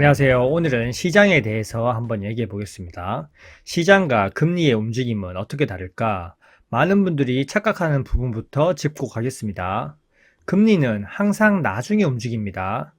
안녕하세요. 오늘은 시장에 대해서 한번 얘기해 보겠습니다. 시장과 금리의 움직임은 어떻게 다를까? 많은 분들이 착각하는 부분부터 짚고 가겠습니다. 금리는 항상 나중에 움직입니다.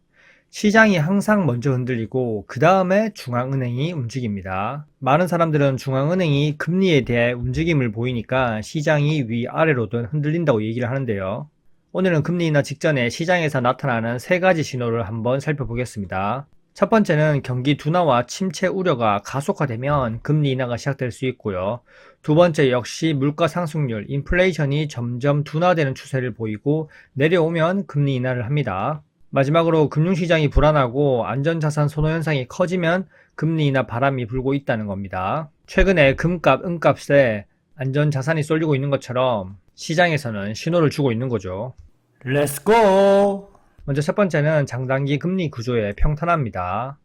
시장이 항상 먼저 흔들리고 그 다음에 중앙은행이 움직입니다. 많은 사람들은 중앙은행이 금리에 대해 움직임을 보이니까 시장이 위아래로든 흔들린다고 얘기를 하는데요. 오늘은 금리 인하 직전에 시장에서 나타나는 세 가지 신호를 한번 살펴보겠습니다. 첫 번째는 경기 둔화와 침체 우려가 가속화되면 금리 인하가 시작될 수 있고요. 두 번째 역시 물가 상승률, 인플레이션이 점점 둔화되는 추세를 보이고 내려오면 금리 인하를 합니다. 마지막으로 금융시장이 불안하고 안전자산 선호 현상이 커지면 금리 인하 바람이 불고 있다는 겁니다. 최근에 금값, 은값에 안전자산이 쏠리고 있는 것처럼 시장에서는 신호를 주고 있는 거죠. 렛츠고! 먼저 첫 번째는 장단기 금리 구조의 평탄화입니다.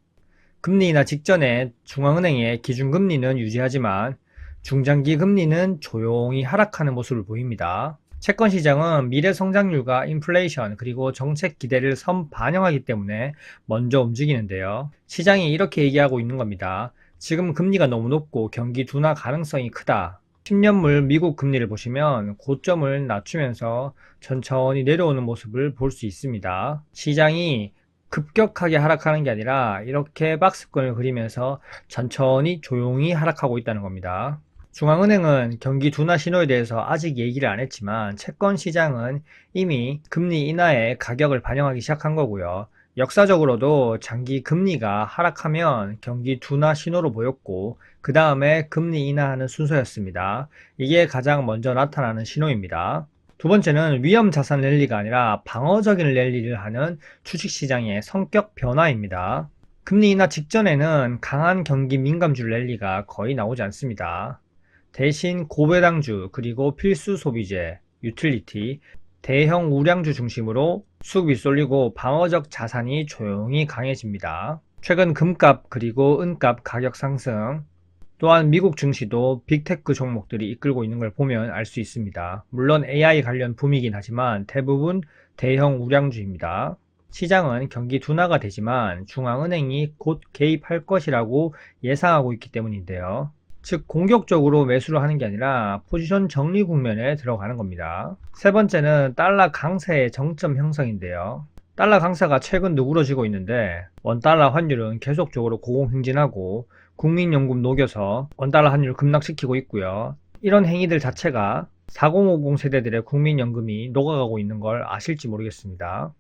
금리 인하 직전에 중앙은행의 기준금리는 유지하지만 중장기 금리는 조용히 하락하는 모습을 보입니다. 채권 시장은 미래 성장률과 인플레이션 그리고 정책 기대를 선반영하기 때문에 먼저 움직이는데요. 시장이 이렇게 얘기하고 있는 겁니다. 지금 금리가 너무 높고 경기 둔화 가능성이 크다. 10년물 미국 금리를 보시면 고점을 낮추면서 천천히 내려오는 모습을 볼 수 있습니다. 시장이 급격하게 하락하는 게 아니라 이렇게 박스권을 그리면서 천천히 조용히 하락하고 있다는 겁니다. 중앙은행은 경기 둔화 신호에 대해서 아직 얘기를 안 했지만 채권 시장은 이미 금리 인하의 가격을 반영하기 시작한 거고요. 역사적으로도 장기 금리가 하락하면 경기 둔화 신호로 보였고 그 다음에 금리 인하하는 순서였습니다. 이게 가장 먼저 나타나는 신호입니다. 두 번째는 위험 자산 랠리가 아니라 방어적인 랠리를 하는 주식시장의 성격 변화입니다. 금리 인하 직전에는 강한 경기 민감주 랠리가 거의 나오지 않습니다. 대신 고배당주 그리고 필수 소비재, 유틸리티, 대형 우량주 중심으로 수급이 쏠리고 방어적 자산이 조용히 강해집니다. 최근 금값 그리고 은값 가격 상승, 또한 미국 증시도 빅테크 종목들이 이끌고 있는 걸 보면 알 수 있습니다. 물론 AI 관련 붐이긴 하지만 대부분 대형 우량주입니다. 시장은 경기 둔화가 되지만 중앙은행이 곧 개입할 것이라고 예상하고 있기 때문인데요. 즉 공격적으로 매수를 하는 게 아니라 포지션 정리 국면에 들어가는 겁니다. 세 번째는 달러 강세의 정점 형성인데요. 달러 강세가 최근 누그러지고 있는데 원달러 환율은 계속적으로 고공행진하고 국민연금 녹여서 원달러 환율을 급락시키고 있고요. 이런 행위들 자체가 4050 세대들의 국민연금이 녹아가고 있는 걸 아실지 모르겠습니다.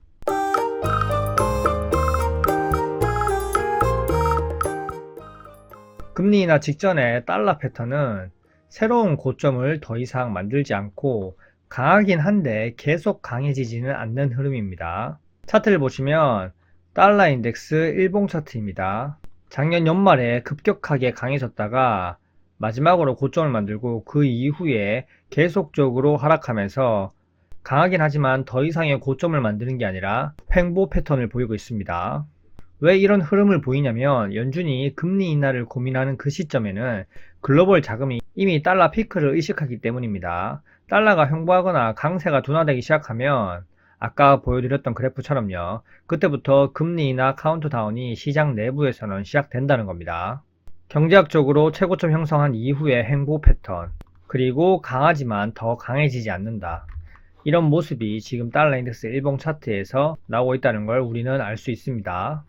금리 인하 직전의 달러 패턴은 새로운 고점을 더 이상 만들지 않고 강하긴 한데 계속 강해지지는 않는 흐름입니다. 차트를 보시면 달러 인덱스 일봉 차트입니다. 작년 연말에 급격하게 강해졌다가 마지막으로 고점을 만들고 그 이후에 계속적으로 하락하면서 강하긴 하지만 더 이상의 고점을 만드는 게 아니라 횡보 패턴을 보이고 있습니다. 왜 이런 흐름을 보이냐면 연준이 금리 인하를 고민하는 그 시점에는 글로벌 자금이 이미 달러 피크를 의식하기 때문입니다. 달러가 횡보하거나 강세가 둔화되기 시작하면 아까 보여드렸던 그래프처럼요. 그때부터 금리 인하 카운트다운이 시장 내부에서는 시작된다는 겁니다. 경제학적으로 최고점 형성한 이후의 횡보 패턴, 그리고 강하지만 더 강해지지 않는다. 이런 모습이 지금 달러 인덱스 일봉 차트에서 나오고 있다는 걸 우리는 알 수 있습니다.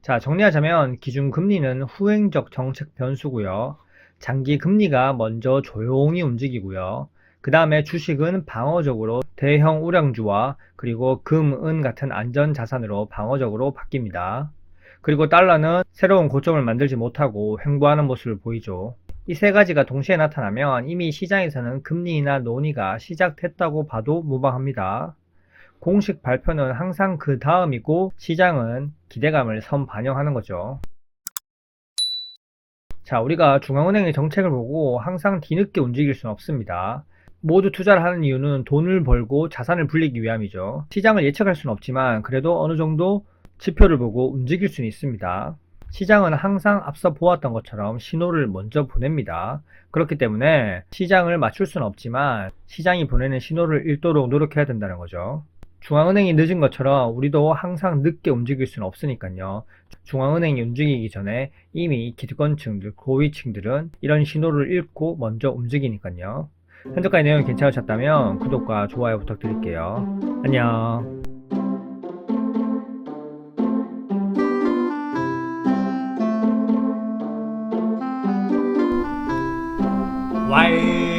자, 정리하자면 기준금리는 후행적 정책 변수고요. 장기 금리가 먼저 조용히 움직이고요. 그 다음에 주식은 방어적으로 대형 우량주와 그리고 금, 은 같은 안전자산으로 방어적으로 바뀝니다. 그리고 달러는 새로운 고점을 만들지 못하고 횡보하는 모습을 보이죠. 이 세 가지가 동시에 나타나면 이미 시장에서는 금리 인하 논의가 시작됐다고 봐도 무방합니다. 공식 발표는 항상 그 다음이고 시장은 기대감을 선반영하는 거죠. 자, 우리가 중앙은행의 정책을 보고 항상 뒤늦게 움직일 수는 없습니다. 모두 투자를 하는 이유는 돈을 벌고 자산을 불리기 위함이죠. 시장을 예측할 수는 없지만 그래도 어느 정도 지표를 보고 움직일 수는 있습니다. 시장은 항상 앞서 보았던 것처럼 신호를 먼저 보냅니다. 그렇기 때문에 시장을 맞출 수는 없지만 시장이 보내는 신호를 읽도록 노력해야 된다는 거죠. 중앙은행이 늦은 것처럼 우리도 항상 늦게 움직일 수는 없으니까요. 중앙은행이 움직이기 전에 이미 기득권층들, 고위층들은 이런 신호를 읽고 먼저 움직이니까요. 현재까지 내용이 괜찮으셨다면 구독과 좋아요 부탁드릴게요. 안녕. 와이